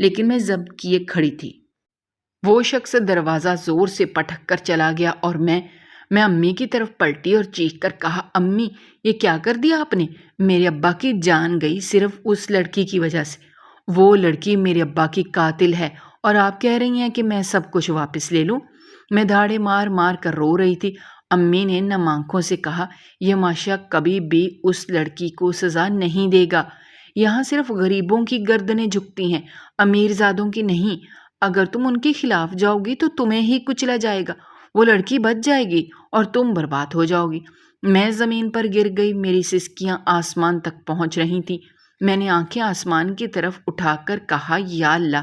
لیکن میں ضبط کیے کھڑی تھی۔ وہ شخص دروازہ زور سے پٹک کر چلا گیا اور میں امی کی طرف پلٹی اور چیخ کر کہا، امی یہ کیا کر دیا آپ نے؟ میرے ابا کی جان گئی صرف اس لڑکی کی وجہ سے۔ وہ لڑکی میرے ابا کی قاتل ہے اور آپ کہہ رہی ہیں کہ میں سب کچھ واپس لے لوں؟ میں دھاڑے مار مار کر رو رہی تھی۔ امی نے نم آنکھوں سے کہا، یہ معاشرہ کبھی بھی اس لڑکی کو سزا نہیں دے گا۔ یہاں صرف غریبوں کی گردنیں جھکتی ہیں، امیر زادوں کی نہیں۔ اگر تم ان کے خلاف جاؤ گی تو تمہیں ہی کچلا جائے گا، وہ لڑکی بچ جائے گی اور تم برباد ہو جاؤ گی۔ میں زمین پر گر گئی، میری سسکیاں آسمان تک پہنچ رہی تھیں۔ میں نے آنکھیں آسمان کی طرف اٹھا کر کہا، یا اللہ،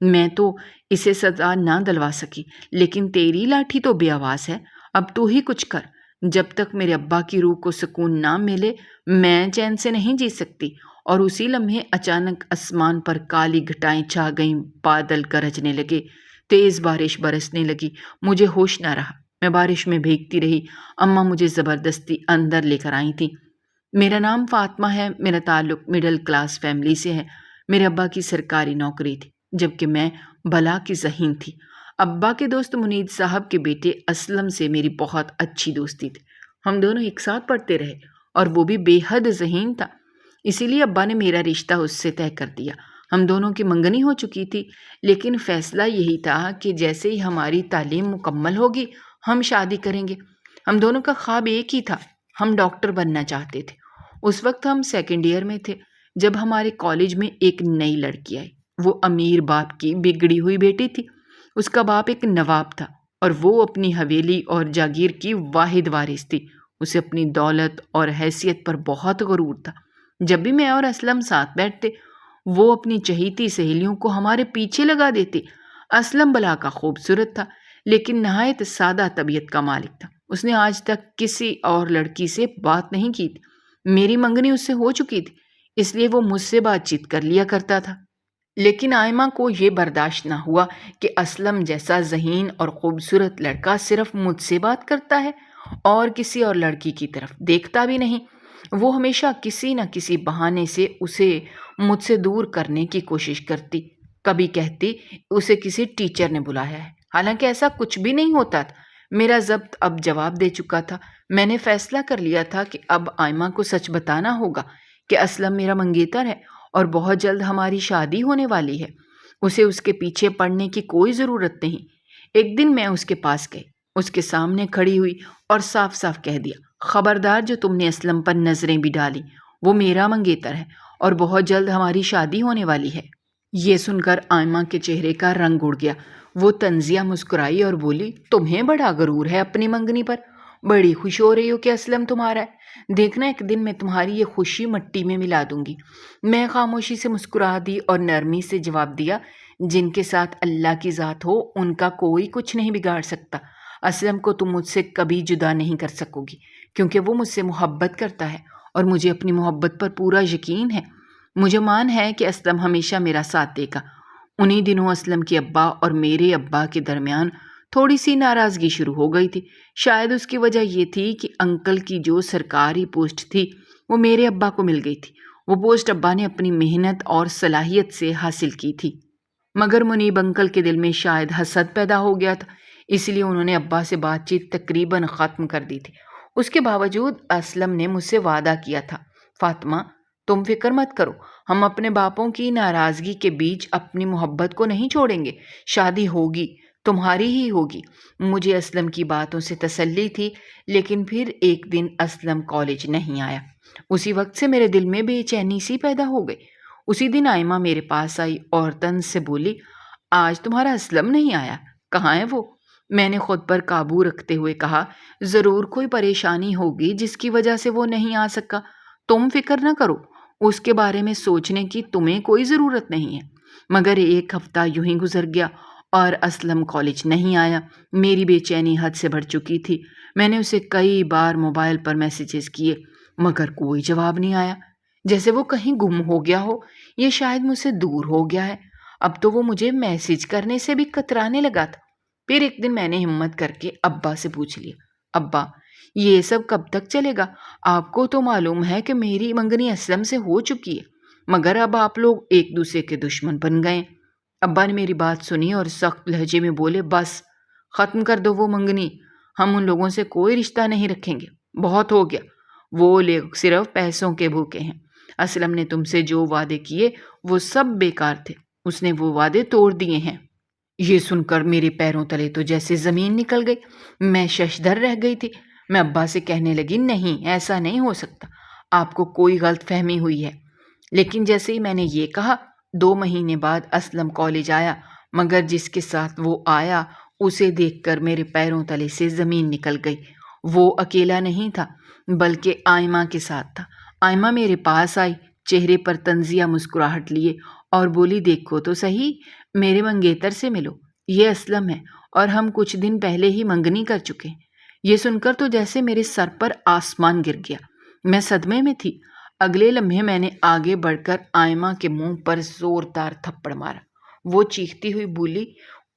میں تو اسے سزا نہ دلوا سکی، لیکن تیری لاٹھی تو بے آواز ہے، اب تو ہی کچھ کر۔ جب تک میرے ابا کی روح کو سکون نہ ملے میں چین سے نہیں جی سکتی۔ اور اسی لمحے اچانک آسمان پر کالی گھٹائیں چھا گئیں، بادل گرجنے لگے، تیز بارش برسنے لگی۔ مجھے ہوش نہ رہا، میں بارش میں بھیگتی رہی۔ اماں مجھے زبردستی اندر لے کر آئی تھیں۔ میرا نام فاطمہ ہے، میرا تعلق مڈل کلاس فیملی سے ہے۔ میرے ابا کی سرکاری نوکری تھی، جبکہ میں بلا کی ذہین تھی۔ ابا کے دوست منید صاحب کے بیٹے اسلم سے میری بہت اچھی دوستی تھی۔ ہم دونوں ایک ساتھ پڑھتے رہے اور وہ بھی بے حد ذہین تھا، اسی لیے ابا نے میرا رشتہ اس سے طے کر دیا۔ ہم دونوں کی منگنی ہو چکی تھی، لیکن فیصلہ یہی تھا کہ جیسے ہی ہماری تعلیم مکمل ہوگی ہم شادی کریں گے۔ ہم دونوں کا خواب ایک ہی تھا، ہم ڈاکٹر بننا چاہتے تھے۔ اس وقت ہم سیکنڈ ایئر میں تھے جب ہمارے کالج میں ایک نئی لڑکی آئی۔ وہ امیر باپ کی بگڑی ہوئی بیٹی تھی۔ اس کا باپ ایک نواب تھا اور وہ اپنی حویلی اور جاگیر کی واحد وارث تھی۔ اسے اپنی دولت اور حیثیت پر بہت غرور تھا۔ جب بھی میں اور اسلم ساتھ بیٹھتے وہ اپنی چہیتی سہیلیوں کو ہمارے پیچھے لگا دیتے۔ اسلم بلا کا خوبصورت تھا، لیکن نہایت سادہ طبیعت کا مالک تھا۔ اس نے آج تک کسی اور لڑکی سے بات نہیں کی تھی۔ میری منگنی اس سے ہو چکی تھی، اس لیے وہ مجھ سے بات چیت کر لیا کرتا تھا۔ لیکن آئمہ کو یہ برداشت نہ ہوا کہ اسلم جیسا ذہین اور خوبصورت لڑکا صرف مجھ سے بات کرتا ہے اور کسی اور لڑکی کی طرف دیکھتا بھی نہیں۔ وہ ہمیشہ کسی نہ کسی بہانے سے اسے مجھ سے دور کرنے کی کوشش کرتی۔ کبھی کہتی اسے کسی ٹیچر نے بلایا ہے، حالانکہ ایسا کچھ بھی نہیں ہوتا تھا۔ میرا ضبط اب جواب دے چکا تھا۔ میں نے فیصلہ کر لیا تھا کہ اب آئمہ کو سچ بتانا ہوگا کہ اسلم میرا منگیتر ہے اور بہت جلد ہماری شادی ہونے والی ہے۔ اسے اس کے پیچھے پڑنے کی کوئی ضرورت نہیں۔ ایک دن میں اس کے پاس گئی، اس کے سامنے کھڑی ہوئی اور صاف صاف کہہ دیا، خبردار جو تم نے اسلم پر نظریں بھی ڈالی، وہ میرا منگیتر ہے اور بہت جلد ہماری شادی ہونے والی ہے۔ یہ سن کر آئمہ کے چہرے کا رنگ اڑ گیا۔ وہ طنزیہ مسکرائی اور بولی، تمہیں بڑا غرور ہے اپنی منگنی پر، بڑی خوش ہو رہی ہو کہ اسلم تمہارا ہے، دیکھنا ایک دن میں تمہاری یہ خوشی مٹی میں ملا دوں گی۔ میں خاموشی سے مسکرا دی اور نرمی سے جواب دیا، جن کے ساتھ اللہ کی ذات ہو ان کا کوئی کچھ نہیں بگاڑ سکتا۔ اسلم کو تم مجھ سے کبھی جدا نہیں کر سکو گی، کیونکہ وہ مجھ سے محبت کرتا ہے اور مجھے اپنی محبت پر پورا یقین ہے۔ مجھے مان ہے کہ اسلم ہمیشہ میرا ساتھ دے گا۔ انہی دنوں اسلم کے ابا اور میرے ابا کے درمیان تھوڑی سی ناراضگی شروع ہو گئی تھی۔ شاید اس کی وجہ یہ تھی کہ انکل کی جو سرکاری پوسٹ تھی وہ میرے ابا کو مل گئی تھی۔ وہ پوسٹ ابا نے اپنی محنت اور صلاحیت سے حاصل کی تھی، مگر منیب انکل کے دل میں شاید حسد پیدا ہو گیا تھا، اس لیے انہوں نے ابا سے بات چیت تقریباً ختم کر دی تھی۔ اس کے باوجود اسلم نے مجھ سے وعدہ کیا تھا، فاطمہ تم فکر مت کرو، ہم اپنے باپوں کی ناراضگی کے بیچ اپنی محبت کو نہیں چھوڑیں گے، شادی ہوگی، تمہاری ہی ہوگی۔ مجھے اسلم کی باتوں سے تسلی تھی، لیکن پھر ایک دن اسلم کالج نہیں آیا۔ اسی وقت سے میرے دل میں بے چینی سی پیدا ہو گئی۔ اسی دن آئمہ میرے پاس آئی اور طنز سے بولی، آج تمہارا اسلم نہیں آیا، کہاں ہے وہ؟ میں نے خود پر قابو رکھتے ہوئے کہا، ضرور کوئی پریشانی ہوگی جس کی وجہ سے وہ نہیں آ سکا، تم فکر نہ کرو، اس کے بارے میں سوچنے کی تمہیں کوئی ضرورت نہیں ہے۔ مگر ایک ہفتہ یوں ہی گزر گیا اور اسلم کالج نہیں آیا۔ میری بے چینی حد سے بڑھ چکی تھی۔ میں نے اسے کئی بار موبائل پر میسیجز کیے، مگر کوئی جواب نہیں آیا، جیسے وہ کہیں گم ہو گیا ہو، یہ شاید مجھ سے دور ہو گیا ہے۔ اب تو وہ مجھے میسیج کرنے سے بھی کترانے لگا تھا۔ پھر ایک دن میں نے ہمت کر کے ابا سے پوچھ لیا، ابا یہ سب کب تک چلے گا؟ آپ کو تو معلوم ہے کہ میری منگنی اسلم سے ہو چکی ہے، مگر اب آپ لوگ ایک دوسرے کے دشمن بن گئے۔ ابا نے میری بات سنی اور سخت لہجے میں بولے، بس ختم کر دو وہ منگنی، ہم ان لوگوں سے کوئی رشتہ نہیں رکھیں گے، بہت ہو گیا، وہ لوگ صرف پیسوں کے بھوکے ہیں۔ اسلم نے تم سے جو وعدے کیے وہ سب بیکار تھے، اس نے وہ وعدے توڑ دیے ہیں۔ یہ سن کر میرے پیروں تلے تو جیسے زمین نکل گئی، میں ششدر رہ گئی تھی۔ میں ابا سے کہنے لگی، نہیں ایسا نہیں ہو سکتا، آپ کو کوئی غلط فہمی ہوئی ہے۔ لیکن جیسے ہی میں نے یہ کہا، 2 مہینے بعد اسلم کالج آیا، مگر جس کے ساتھ وہ آیا اسے دیکھ کر میرے پیروں تلے سے زمین نکل گئی۔ وہ اکیلا نہیں تھا بلکہ آئمہ کے ساتھ تھا۔ آئمہ میرے پاس آئی، چہرے پر طنزیہ مسکراہٹ لیے اور بولی، دیکھو تو صحیح، میرے منگیتر سے ملو، یہ اسلم ہے اور ہم کچھ دن پہلے ہی منگنی کر چکے ہیں۔ یہ سن کر تو جیسے میرے سر پر آسمان گر گیا، میں صدمے میں تھی۔ اگلے لمحے میں نے آگے بڑھ کر آئمہ کے منہ پر زوردار تھپڑ مارا، وہ چیختی ہوئی بولی،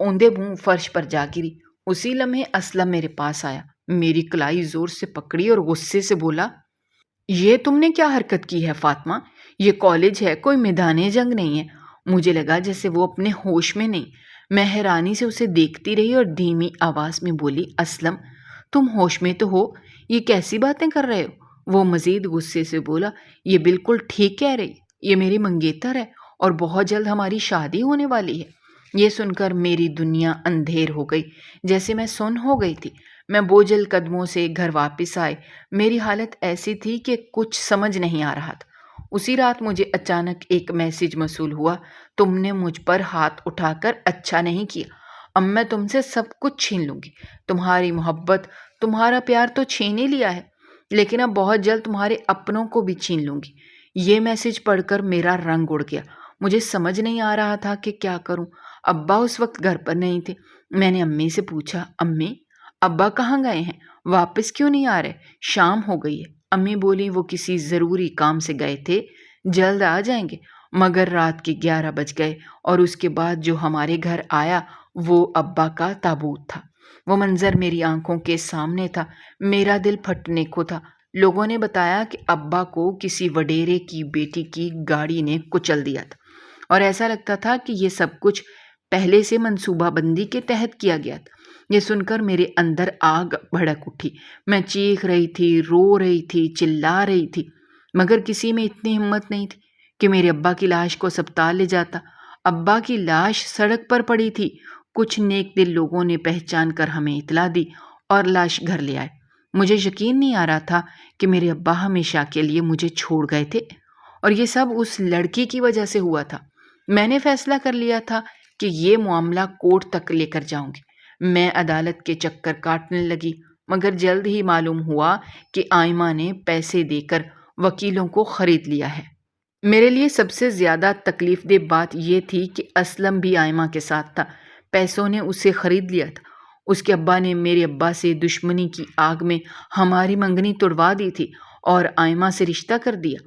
اوندے منہ فرش پر جا گری۔ اسی لمحے اسلم میرے پاس آیا، میری کلائی زور سے پکڑی اور غصے سے بولا، یہ تم نے کیا حرکت کی ہے فاطمہ؟ یہ کالج ہے، کوئی میدان جنگ نہیں ہے۔ مجھے لگا جیسے وہ اپنے ہوش میں نہیں۔ میں حیرانی سے اسے دیکھتی رہی اور دھیمی آواز میں بولی، اسلم تم ہوش میں تو ہو، یہ کیسی باتیں کر رہے ہو؟ وہ مزید غصے سے بولا، یہ بالکل ٹھیک کہہ رہی، یہ میری منگیتر ہے اور بہت جلد ہماری شادی ہونے والی ہے۔ یہ سن کر میری دنیا اندھیر ہو گئی، جیسے میں سن ہو گئی تھی۔ میں بوجھل قدموں سے گھر واپس آئی، میری حالت ایسی تھی کہ کچھ سمجھ نہیں آ رہا تھا۔ اسی رات مجھے اچانک ایک میسج موصول ہوا، تم نے مجھ پر ہاتھ اٹھا کر اچھا نہیں کیا، اب میں تم سے سب کچھ چھین لوں گی، تمہاری محبت، تمہارا پیار تو چھین ہی لیا ہے، لیکن اب بہت جلد تمہارے اپنوں کو بھی چھین لوں گی۔ یہ میسج پڑھ کر میرا رنگ اڑ گیا، مجھے سمجھ نہیں آ رہا تھا کہ کیا کروں۔ ابا اس وقت گھر پر نہیں تھے۔ میں نے امی سے پوچھا، امی ابا کہاں گئے ہیں؟ واپس کیوں نہیں آ رہے؟ شام ہو گئی ہے۔ امی بولی، وہ کسی ضروری کام سے گئے تھے، جلد آ جائیں گے۔ مگر رات کے 11 بج گئے اور اس کے بعد جو ہمارے گھر آیا وہ ابا کا تابوت تھا۔ وہ منظر میری آنکھوں کے سامنے تھا، میرا دل پھٹنے کو تھا۔ لوگوں نے بتایا کہ ابا کو کسی وڈیرے کی بیٹی کی گاڑی نے کچل دیا تھا اور ایسا لگتا تھا کہ یہ سب کچھ پہلے سے منصوبہ بندی کے تحت کیا گیا تھا۔ یہ سن کر میرے اندر آگ بھڑک اٹھی، میں چیخ رہی تھی، رو رہی تھی، چلا رہی تھی، مگر کسی میں اتنی ہمت نہیں تھی کہ میرے ابا کی لاش کو اسپتال لے جاتا۔ ابا کی لاش سڑک پر پڑی تھی، کچھ نیک دل لوگوں نے پہچان کر ہمیں اطلاع دی اور لاش گھر لے آئے۔ مجھے یقین نہیں آ رہا تھا کہ میرے ابا ہمیشہ کے لیے مجھے چھوڑ گئے تھے اور یہ سب اس لڑکی کی وجہ سے ہوا تھا۔ میں نے فیصلہ کر لیا تھا کہ یہ معاملہ کورٹ تک لے کر جاؤں گی۔ میں عدالت کے چکر کاٹنے لگی، مگر جلد ہی معلوم ہوا کہ آئمہ نے پیسے دے کر وکیلوں کو خرید لیا ہے۔ میرے لیے سب سے زیادہ تکلیف دہ بات یہ تھی کہ اسلم بھی آئمہ کے ساتھ تھا، پیسوں نے اسے خرید لیا تھا۔ اس کے ابا نے میرے ابا سے دشمنی کی آگ میں ہماری منگنی توڑوا دی تھی اور آئمہ سے رشتہ کر دیا۔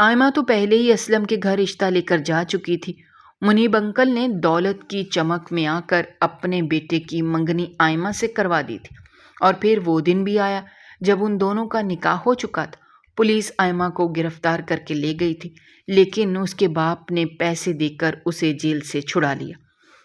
آئمہ تو پہلے ہی اسلم کے گھر رشتہ لے کر جا چکی تھی۔ منیب انکل نے دولت کی چمک میں آ کر اپنے بیٹے کی منگنی آئمہ سے کروا دی تھی، اور پھر وہ دن بھی آیا جب ان دونوں کا نکاح ہو چکا تھا۔ پولیس آئمہ کو گرفتار کر کے لے گئی تھی، لیکن اس کے باپ نے پیسے دے کر اسے جیل سے چھڑا لیا۔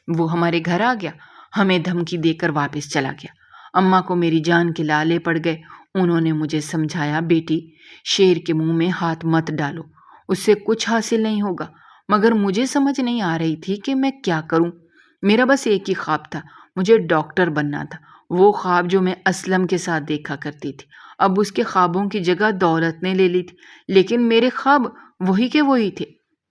وہ ہمارے گھر آ گیا، ہمیں دھمکی دے کر واپس چلا گیا۔ اماں کو میری جان کے لالے پڑ گئے۔ انہوں نے مجھے سمجھایا، بیٹی شیر کے منہ میں ہاتھ مت ڈالو، اس سے کچھ حاصل نہیں ہوگا، مگر مجھے سمجھ نہیں آ رہی تھی کہ میں کیا کروں۔ میرا بس ایک ہی خواب تھا، مجھے ڈاکٹر بننا تھا، وہ خواب جو میں اسلم کے ساتھ دیکھا کرتی تھی۔ اب اس کے خوابوں کی جگہ دولت نے لے لی تھی، لیکن میرے خواب وہی کے وہی تھے۔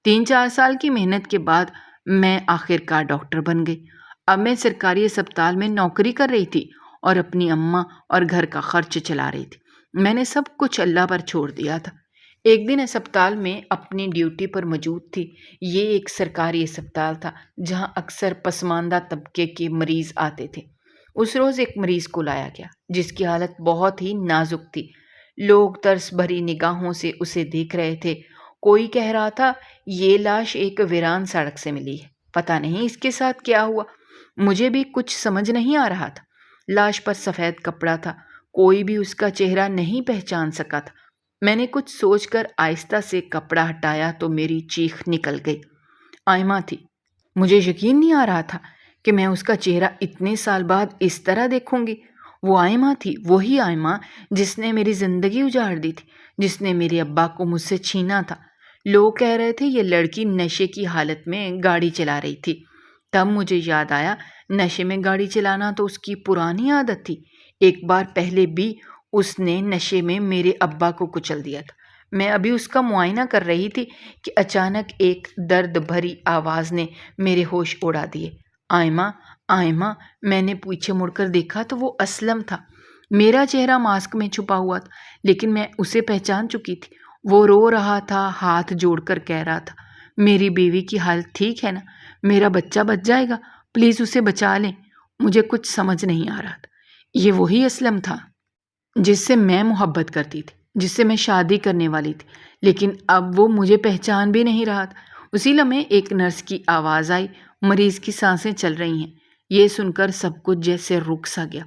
3-4 سال کی محنت کے بعد میں آخر کار ڈاکٹر بن گئی۔ اب میں سرکاری اسپتال میں نوکری کر رہی تھی اور اپنی اماں اور گھر کا خرچ چلا رہی تھی۔ میں نے سب کچھ اللہ پر چھوڑ دیا تھا۔ ایک دن اسپتال میں اپنی ڈیوٹی پر موجود تھی۔ یہ ایک سرکاری اسپتال تھا جہاں اکثر پسماندہ طبقے کے مریض آتے تھے۔ اس روز ایک مریض کو لایا گیا جس کی حالت بہت ہی نازک تھی۔ لوگ ترس بھری نگاہوں سے اسے دیکھ رہے تھے۔ کوئی کہہ رہا تھا، یہ لاش ایک ویران سڑک سے ملی ہے، پتہ نہیں اس کے ساتھ کیا ہوا۔ مجھے بھی کچھ سمجھ نہیں آ رہا تھا۔ لاش پر سفید کپڑا تھا، کوئی بھی اس کا چہرہ نہیں پہچان سکا تھا۔ میں نے کچھ سوچ کر آہستہ سے کپڑا ہٹایا تو میری چیخ نکل گئی۔ آئمہ تھی۔ مجھے یقین نہیں آ رہا تھا کہ میں اس کا چہرہ اتنے سال بعد اس طرح دیکھوں گی۔ وہ آئمہ تھی، وہی آئمہ جس نے میری زندگی اجاڑ دی تھی، جس نے میرے ابا کو مجھ سے چھینا تھا۔ لوگ کہہ رہے تھے یہ لڑکی نشے کی حالت میں گاڑی چلا رہی تھی۔ تب مجھے یاد آیا نشے میں گاڑی چلانا تو اس کی پرانی عادت تھی۔ ایک بار پہلے بھی اس نے نشے میں میرے ابا کو کچل دیا تھا۔ میں ابھی اس کا معائنہ کر رہی تھی کہ اچانک ایک درد بھری آواز نے میرے ہوش اڑا دیے۔ آئمہ، آئمہ! میں نے پیچھے مڑ کر دیکھا تو وہ اسلم تھا۔ میرا چہرہ ماسک میں چھپا ہوا تھا، لیکن میں اسے پہچان چکی تھی۔ وہ رو رہا تھا، ہاتھ جوڑ کر کہہ رہا تھا، میری بیوی کی حالت ٹھیک ہے نا؟ میرا بچہ بچ جائے گا، پلیز اسے بچا لیں۔ مجھے کچھ سمجھ نہیں آ رہا تھا۔ یہ وہی اسلم تھا جس سے میں محبت کرتی تھی، جس سے میں شادی کرنے والی تھی، لیکن اب وہ مجھے پہچان بھی نہیں رہا تھا۔ اسی لمحے ایک نرس کی آواز آئی، مریض کی سانسیں چل رہی ہیں۔ یہ سن کر سب کچھ جیسے رک سا گیا۔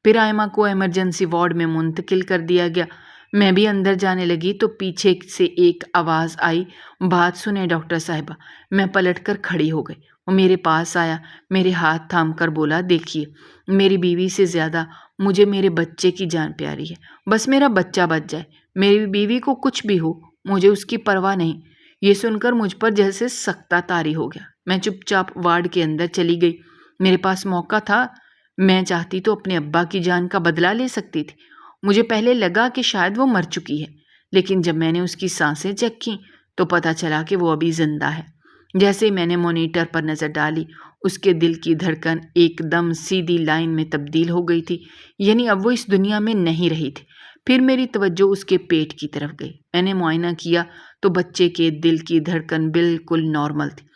پھر آئمہ کو ایمرجنسی وارڈ میں منتقل کر دیا گیا۔ میں بھی اندر جانے لگی تو پیچھے سے ایک آواز آئی، بات سنیں ڈاکٹر صاحبہ۔ میں پلٹ کر کھڑی ہو گئی۔ وہ میرے پاس آیا، میرے ہاتھ تھام کر بولا، دیکھیے، میری بیوی سے زیادہ مجھے میرے بچے کی جان پیاری ہے۔ بس میرا بچہ بچ جائے، میری بیوی کو کچھ بھی ہو، مجھے اس کی پرواہ نہیں۔ یہ سن کر مجھ پر جیسے سکتہ طاری ہو گیا۔ میں چپ چاپ وارڈ کے اندر چلی گئی۔ میرے پاس موقع تھا، میں چاہتی تو اپنے ابا کی جان کا بدلہ لے سکتی تھی۔ مجھے پہلے لگا کہ شاید وہ مر چکی ہے، لیکن جب میں نے اس کی سانسیں چیک کیں تو پتہ چلا کہ وہ ابھی زندہ ہے۔ جیسے ہی میں نے مانیٹر پر نظر ڈالی، اس کے دل کی دھڑکن ایک دم سیدھی لائن میں تبدیل ہو گئی تھی، یعنی اب وہ اس دنیا میں نہیں رہی تھی۔ پھر میری توجہ اس کے پیٹ کی طرف گئی۔ میں نے معائنہ کیا تو بچے کے دل کی دھڑکن بالکل نارمل تھی۔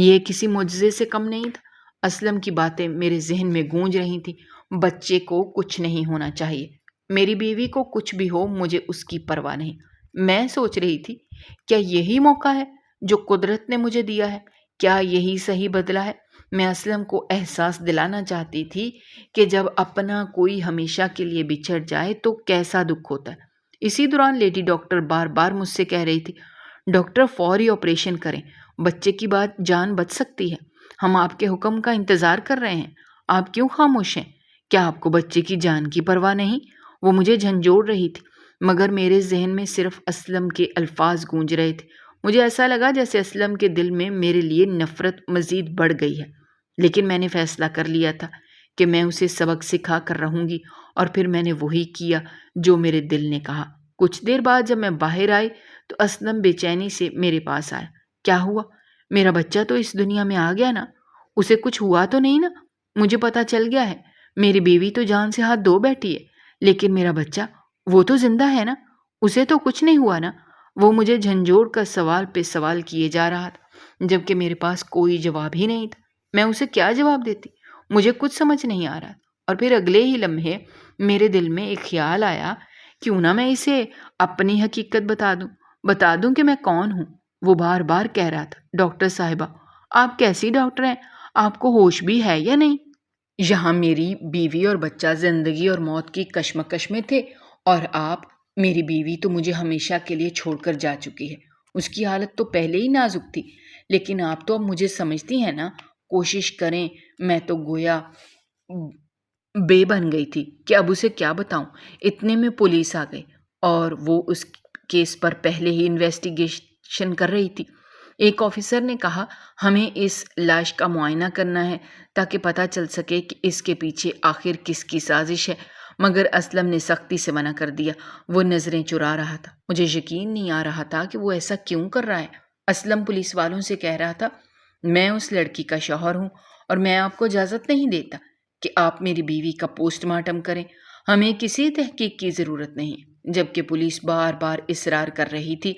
یہ کسی معجزے سے کم نہیں تھا۔ اسلم کی باتیں میرے ذہن میں گونج رہی تھیں، بچے کو کچھ نہیں ہونا چاہیے، میری بیوی کو کچھ بھی ہو، مجھے اس کی پرواہ نہیں۔ میں سوچ رہی تھی، کیا یہی موقع ہے جو قدرت نے مجھے دیا ہے؟ کیا یہی صحیح بدلہ ہے؟ میں اسلم کو احساس دلانا چاہتی تھی کہ جب اپنا کوئی ہمیشہ کے لیے بچھڑ جائے تو کیسا دکھ ہوتا ہے۔ اسی دوران لیڈی ڈاکٹر بار بار مجھ سے کہہ رہی تھی، ڈاکٹر فوری آپریشن کریں، بچے کی بات جان بچ سکتی ہے۔ ہم آپ کے حکم کا انتظار کر رہے ہیں، آپ کیوں خاموش ہیں؟ کیا آپ کو بچے کی جان کی پرواہ نہیں؟ وہ مجھے جھنجھوڑ رہی تھی، مگر میرے ذہن میں صرف اسلم کے الفاظ گونج رہے تھے۔ مجھے ایسا لگا جیسے اسلم کے دل میں میرے لیے نفرت مزید بڑھ گئی ہے، لیکن میں نے فیصلہ کر لیا تھا کہ میں اسے سبق سکھا کر رہوں گی، اور پھر میں نے وہی کیا جو میرے دل نے کہا۔ کچھ دیر بعد جب میں باہر آئی تو اسلم بے چینی سے میرے پاس آیا۔ کیا ہوا؟ میرا بچہ تو اس دنیا میں آ گیا نا؟ اسے کچھ ہوا تو نہیں نا؟ مجھے پتا چل گیا ہے، میری بیوی تو جان سے ہاتھ دھو بیٹھی ہے، لیکن میرا بچہ، وہ تو زندہ ہے نا؟ اسے تو کچھ نہیں ہوا نا؟ وہ مجھے جھنجھوڑ کر سوال پہ سوال کیے جا رہا تھا، جبکہ میرے پاس کوئی جواب ہی نہیں تھا۔ میں اسے کیا جواب دیتی؟ مجھے کچھ سمجھ نہیں آ رہا۔ اور پھر اگلے ہی لمحے میرے دل میں ایک خیال آیا، کیوں نہ میں اسے اپنی حقیقت بتا دوں کہ میں کون ہوں۔ وہ بار بار کہہ رہا تھا، ڈاکٹر صاحبہ، آپ کیسی ڈاکٹر ہیں؟ آپ کو ہوش بھی ہے یا نہیں؟ یہاں میری بیوی اور بچہ زندگی اور موت کی کشمکش میں تھے، اور آپ، میری بیوی تو مجھے ہمیشہ کے لیے چھوڑ کر جا چکی ہے۔ اس کی حالت تو پہلے ہی نازک تھی، لیکن آپ تو اب مجھے سمجھتی ہیں نا؟ کوشش کریں، میں تو گویا بے بن گئی تھی کہ اب اسے کیا بتاؤں۔ اتنے میں پولیس آ گئی، اور وہ اس کیس پر پہلے ہی انویسٹیگیشن کر رہی تھی۔ ایک آفیسر نے کہا، ہمیں اس لاش کا معائنہ کرنا ہے تاکہ پتہ چل سکے کہ اس کے پیچھے آخر کس کی سازش ہے، مگر اسلم نے سختی سے منع کر دیا۔ وہ نظریں چرا رہا تھا۔ مجھے یقین نہیں آ رہا تھا کہ وہ ایسا کیوں کر رہا ہے۔ اسلم پولیس والوں سے کہہ رہا تھا، میں اس لڑکی کا شوہر ہوں، اور میں آپ کو اجازت نہیں دیتا کہ آپ میری بیوی کا پوسٹ مارٹم کریں۔ ہمیں کسی تحقیق کی ضرورت نہیں۔ جبکہ پولیس بار بار اصرار کر رہی تھی،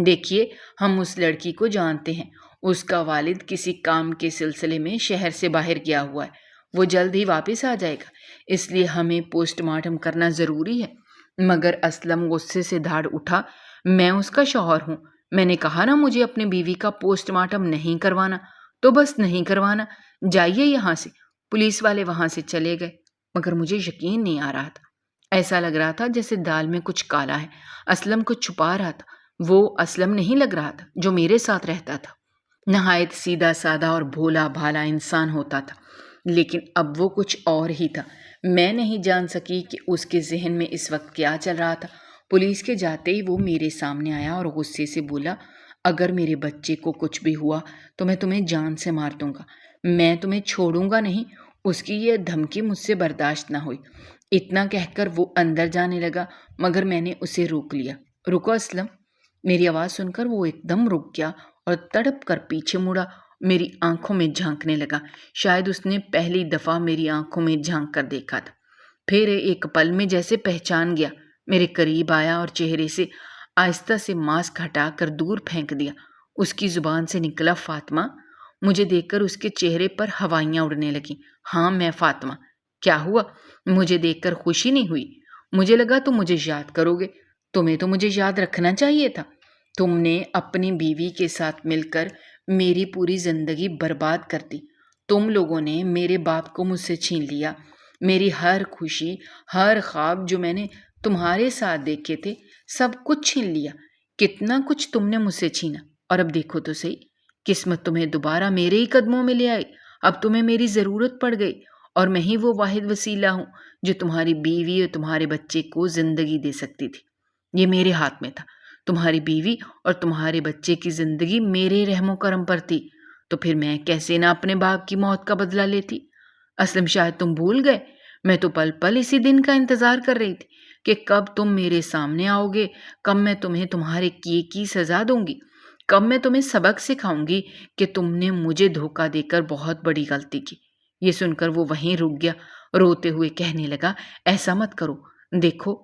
دیکھیے، ہم اس لڑکی کو جانتے ہیں، اس کا والد کسی کام کے سلسلے میں شہر سے باہر گیا ہوا ہے، وہ جلد ہی واپس آ جائے گا، اس لیے ہمیں پوسٹ مارٹم کرنا ضروری ہے۔ مگر اسلم غصے سے دھاڑ اٹھا، میں اس کا شوہر ہوں، میں نے کہا نا مجھے اپنی بیوی کا پوسٹ مارٹم نہیں کروانا، تو بس نہیں کروانا، جائیے یہاں سے۔ پولیس والے وہاں سے چلے گئے، مگر مجھے یقین نہیں آ رہا تھا۔ ایسا لگ رہا تھا جیسے دال میں کچھ کالا ہے۔ اسلم کو چھپا رہا تھا۔ وہ اسلم نہیں لگ رہا تھا جو میرے ساتھ رہتا تھا۔ نہایت سیدھا سادہ اور بھولا بھالا انسان ہوتا تھا، لیکن اب وہ کچھ اور ہی تھا۔ میں نہیں جان سکی کہ اس کے ذہن میں اس وقت کیا چل رہا تھا۔ پولیس کے جاتے ہی وہ میرے سامنے آیا اور غصے سے بولا، اگر میرے بچے کو کچھ بھی ہوا تو میں تمہیں جان سے مار دوں گا، میں تمہیں چھوڑوں گا نہیں۔ اس کی یہ دھمکی مجھ سے برداشت نہ ہوئی۔ اتنا کہہ کر وہ اندر جانے لگا، مگر میں نے اسے روک لیا۔ رکو اسلم۔ میری آواز سن کر وہ ایک دم رک گیا اور تڑپ کر پیچھے مڑا، میری آنکھوں میں جھانکنے لگا۔ شاید اس نے پہلی دفعہ میری آنکھوں میں جھانک کر دیکھا تھا۔ پھر ایک پل میں جیسے پہچان گیا، میرے قریب آیا اور چہرے سے آہستہ سے ماسک ہٹا کر دور پھینک دیا۔ اس کی زبان سے نکلا، فاطمہ۔ مجھے دیکھ کر اس کے چہرے پر ہوائیاں اڑنے لگیں۔ ہاں، میں فاطمہ۔ کیا ہوا؟ مجھے دیکھ کر خوشی نہیں ہوئی؟ مجھے لگا تم مجھے یاد کرو گے۔ تمہیں تو مجھے یاد رکھنا چاہیے تھا۔ تم نے اپنی بیوی کے ساتھ مل کر میری پوری زندگی برباد کر دی۔ تم لوگوں نے میرے باپ کو مجھ سے چھین لیا۔ میری ہر خوشی، ہر خواب جو میں نے تمہارے ساتھ دیکھے تھے، سب کچھ چھین لیا۔ کتنا کچھ تم نے مجھ سے چھینا، اور اب دیکھو تو صحیح، قسمت تمہیں دوبارہ میرے ہی قدموں میں لے آئی۔ اب تمہیں میری ضرورت پڑ گئی، اور میں ہی وہ واحد وسیلہ ہوں جو تمہاری بیوی اور تمہارے بچے کو زندگی دے سکتی تھی۔ یہ میرے ہاتھ میں تھا۔ تمہاری بیوی اور تمہارے بچے کی زندگی میرے رحم و کرم پر تھی، تو پھر میں کیسے نہ اپنے باپ کی موت کا بدلہ لیتی؟ اسلم، شاید تم بھول گئے، میں تو پل پل اسی دن کا انتظار کر رہی تھی کہ کب تم میرے سامنے آؤ گے، کب میں تمہیں تمہارے کیے کی سزا دوں گی، کب میں تمہیں سبق سکھاؤں گی کہ تم نے مجھے دھوکہ دے کر بہت بڑی غلطی کی۔ یہ سن کر وہ وہیں رک گیا، روتے ہوئے کہنے لگا، ایسا مت کرو، دیکھو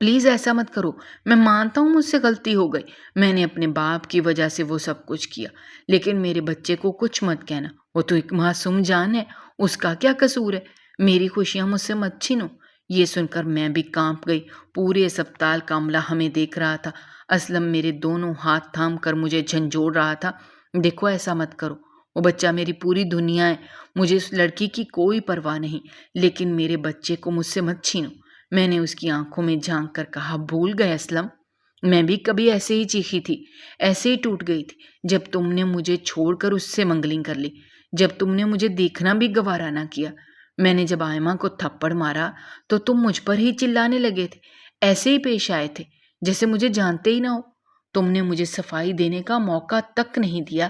پلیز ایسا مت کرو۔ میں مانتا ہوں مجھ سے غلطی ہو گئی، میں نے اپنے باپ کی وجہ سے وہ سب کچھ کیا، لیکن میرے بچے کو کچھ مت کہنا، وہ تو ایک معصوم جان ہے، اس کا کیا قصور ہے؟ میری خوشیاں مجھ سے مت چھینو۔ یہ سن کر میں بھی کانپ گئی۔ پورے اسپتال کا عملہ ہمیں دیکھ رہا تھا۔ اسلم میرے دونوں ہاتھ تھام کر مجھے جھنجھوڑ رہا تھا۔ دیکھو، ایسا مت کرو، وہ بچہ میری پوری دنیا ہے، مجھے اس لڑکی کی کوئی پرواہ نہیں، لیکن میرے بچے کو مجھ سے مت چھینو۔ میں نے اس کی آنکھوں میں جھانک کر کہا، بھول گئے اسلم؟ میں بھی کبھی ایسے ہی چیخی تھی، ایسے ہی ٹوٹ گئی تھی، جب تم نے مجھے چھوڑ کر اس سے منگلنگ کر لی، جب تم نے مجھے دیکھنا بھی گوارا نہ کیا۔ میں نے جب آئمہ کو تھپڑ مارا تو تم مجھ پر ہی چلانے لگے تھے، ایسے ہی پیش آئے تھے جیسے مجھے جانتے ہی نہ ہو۔ تم نے مجھے صفائی دینے کا موقع تک نہیں دیا،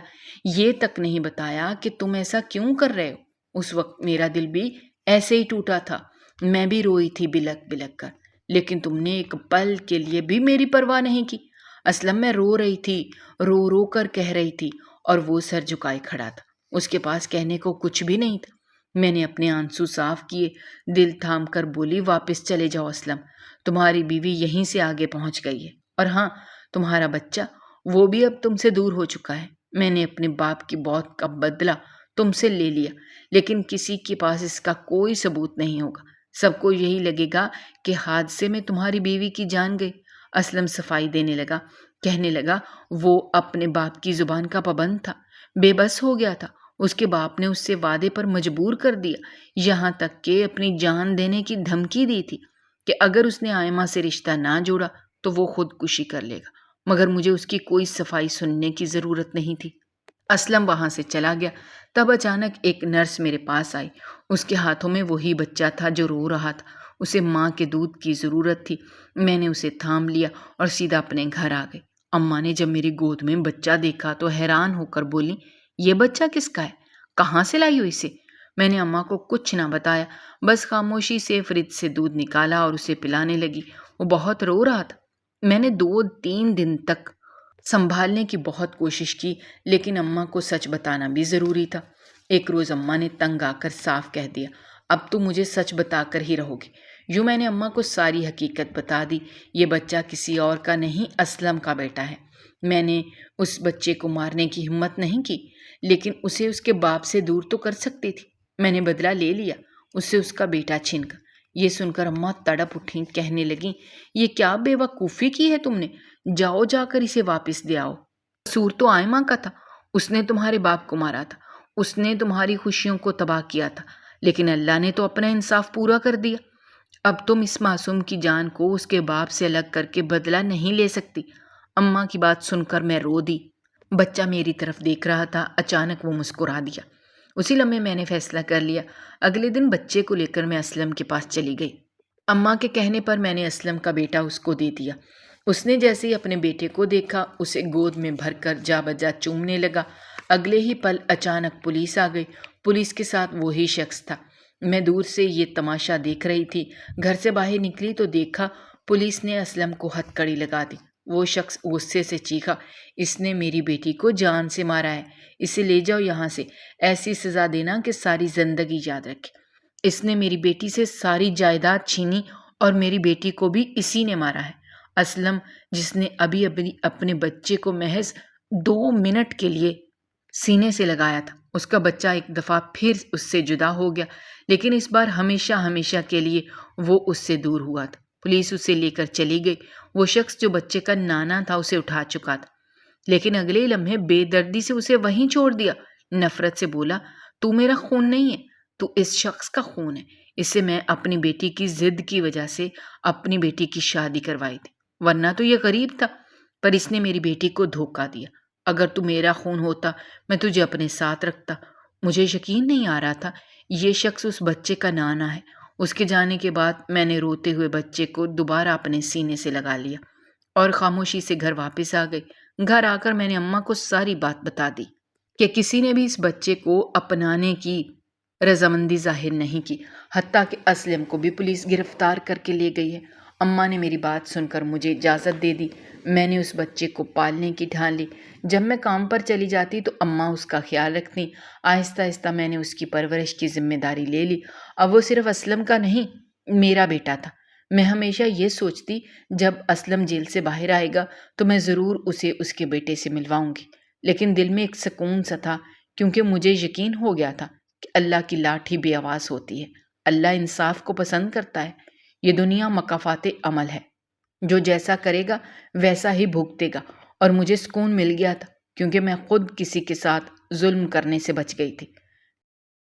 یہ تک نہیں بتایا کہ تم ایسا کیوں کر رہے ہو۔ اس وقت میرا دل بھی ایسے ہی ٹوٹا تھا، میں بھی روئی تھی بلک بلک کر، لیکن تم نے ایک پل کے لیے بھی میری پرواہ نہیں کی۔ اسلم، میں رو رہی تھی، رو رو کر کہہ رہی تھی، اور وہ سر جھکائے کھڑا تھا، اس کے پاس کہنے کو کچھ بھی نہیں تھا۔ میں نے اپنے آنسو صاف کیے، دل تھام کر بولی، واپس چلے جاؤ اسلم، تمہاری بیوی یہیں سے آگے پہنچ گئی ہے، اور ہاں، تمہارا بچہ، وہ بھی اب تم سے دور ہو چکا ہے۔ میں نے اپنے باپ کی موت کا بدلہ تم سے لے لیا، لیکن کسی کے پاس اس کا کوئی ثبوت نہیں ہوگا۔ سب کو یہی لگے گا کہ حادثے میں تمہاری بیوی کی جان گئی۔ اسلم صفائی دینے لگا، کہنے لگا، وہ اپنے باپ کی زبان کا پابند تھا، بے بس ہو گیا تھا، اس کے باپ نے اس سے وعدے پر مجبور کر دیا، یہاں تک کہ اپنی جان دینے کی دھمکی دی تھی کہ اگر اس نے آئمہ سے رشتہ نہ جوڑا تو وہ خودکشی کر لے گا، مگر مجھے اس کی کوئی صفائی سننے کی ضرورت نہیں تھی۔ اسلم وہاں سے چلا گیا۔ تب اچانک ایک نرس میرے پاس آئی، اس کے ہاتھوں میں وہی بچہ تھا جو رو رہا تھا، اسے ماں کے دودھ کی ضرورت تھی۔ میں نے اسے تھام لیا اور سیدھا اپنے گھر آ گئی۔ اماں نے جب میری گود میں بچہ دیکھا تو حیران ہو کر بولی، یہ بچہ کس کا ہے؟ کہاں سے لائی ہو اسے؟ میں نے اماں کو کچھ نہ بتایا، بس خاموشی سے فریج سے دودھ نکالا اور اسے پلانے لگی۔ وہ بہت رو رہا تھا۔ میں نے 2-3 دن تک سنبھالنے کی بہت کوشش کی، لیکن اماں کو سچ بتانا بھی ضروری تھا۔ ایک روز اماں نے تنگ آ کر صاف کہہ دیا، اب تو مجھے سچ بتا کر ہی رہو گی۔ یوں میں نے اماں کو ساری حقیقت بتا دی۔ یہ بچہ کسی اور کا نہیں، اسلم کا بیٹا ہے۔ میں نے اس بچے کو مارنے کی ہمت نہیں کی، لیکن اسے اس کے باپ سے دور تو کر سکتی تھی۔ میں نے بدلہ لے لیا، اس سے اس کا بیٹا چھین کر۔ یہ سن کر اماں تڑپ اٹھیں، کہنے لگیں، یہ کیا بے وقوفی کی ہے تم نے؟ جاؤ، جا کر اسے واپس دے آؤ۔ قصور تو آئمہ کا تھا، اس نے تمہارے باپ کو مارا تھا، اس نے تمہاری خوشیوں کو تباہ کیا تھا، لیکن اللہ نے تو اپنا انصاف پورا کر دیا۔ اب تم اس معصوم کی جان کو اس کے باپ سے الگ کر کے بدلہ نہیں لے سکتی۔ اماں کی بات سن کر میں رو دی۔ بچہ میری طرف دیکھ رہا تھا، اچانک وہ مسکرا دیا۔ اسی لمحے میں نے فیصلہ کر لیا۔ اگلے دن بچے کو لے کر میں اسلم کے پاس چلی گئی۔ اماں کے کہنے پر میں نے اسلم کا بیٹا اس کو دے دیا۔ اس نے جیسے ہی اپنے بیٹے کو دیکھا اسے گود میں بھر کر جا بجا چومنے لگا۔ اگلے ہی پل اچانک پولیس آ گئی۔ پولیس کے ساتھ وہی شخص تھا۔ میں دور سے یہ تماشا دیکھ رہی تھی۔ گھر سے باہر نکلی تو دیکھا پولیس نے اسلم کو ہتھکڑی لگا دی۔ وہ شخص غصے سے چیخا، اس نے میری بیٹی کو جان سے مارا ہے، اسے لے جاؤ یہاں سے، ایسی سزا دینا کہ ساری زندگی یاد رکھے۔ اس نے میری بیٹی سے ساری جائیداد چھینی اور میری بیٹی کو بھی اسی نے مارا ہے۔ اسلم جس نے ابھی اپنے بچے کو محض 2 منٹ کے لیے سینے سے لگایا تھا، اس کا بچہ ایک دفعہ پھر اس سے جدا ہو گیا، لیکن اس بار ہمیشہ ہمیشہ کے لیے وہ اس سے دور ہوا تھا۔ پولیس اسے لے کر چلی گئی۔ وہ شخص جو بچے کا نانا تھا اسے اٹھا چکا تھا، لیکن اگلے لمحے بے دردی سے اسے وہیں چھوڑ دیا۔ نفرت سے بولا، تو میرا خون نہیں ہے، تو اس شخص کا خون ہے، اس سے میں اپنی بیٹی کی ضد کی وجہ سے اپنی بیٹی کی شادی کروائی تھی، ورنہ تو یہ غریب تھا، پر اس نے میری بیٹی کو دھوکہ دیا۔ اگر تو میرا خون ہوتا میں تجھے اپنے ساتھ رکھتا۔ مجھے یقین نہیں آ رہا تھا یہ شخص اس بچے کا نانا ہے۔ اس کے جانے کے بعد میں نے روتے ہوئے بچے کو دوبارہ اپنے سینے سے لگا لیا اور خاموشی سے گھر واپس آ گئی۔ گھر آ کر میں نے اماں کو ساری بات بتا دی کہ کسی نے بھی اس بچے کو اپنانے کی رضامندی ظاہر نہیں کی، حتیٰ کہ اسلم کو بھی پولیس گرفتار کر کے لے گئی ہے۔ اماں نے میری بات سن کر مجھے اجازت دے دی۔ میں نے اس بچے کو پالنے کی ٹھان لی۔ جب میں کام پر چلی جاتی تو اماں اس کا خیال رکھتی۔ آہستہ آہستہ میں نے اس کی پرورش کی ذمہ داری لے لی۔ اب وہ صرف اسلم کا نہیں، میرا بیٹا تھا۔ میں ہمیشہ یہ سوچتی جب اسلم جیل سے باہر آئے گا تو میں ضرور اسے اس کے بیٹے سے ملواؤں گی، لیکن دل میں ایک سکون سا تھا، کیونکہ مجھے یقین ہو گیا تھا کہ اللہ کی لاٹھی بے آواز ہوتی ہے، اللہ انصاف کو پسند کرتا ہے۔ یہ دنیا مکافات عمل ہے، جو جیسا کرے گا ویسا ہی بھگتے گا، اور مجھے سکون مل گیا تھا کیونکہ میں خود کسی کے ساتھ ظلم کرنے سے بچ گئی تھی۔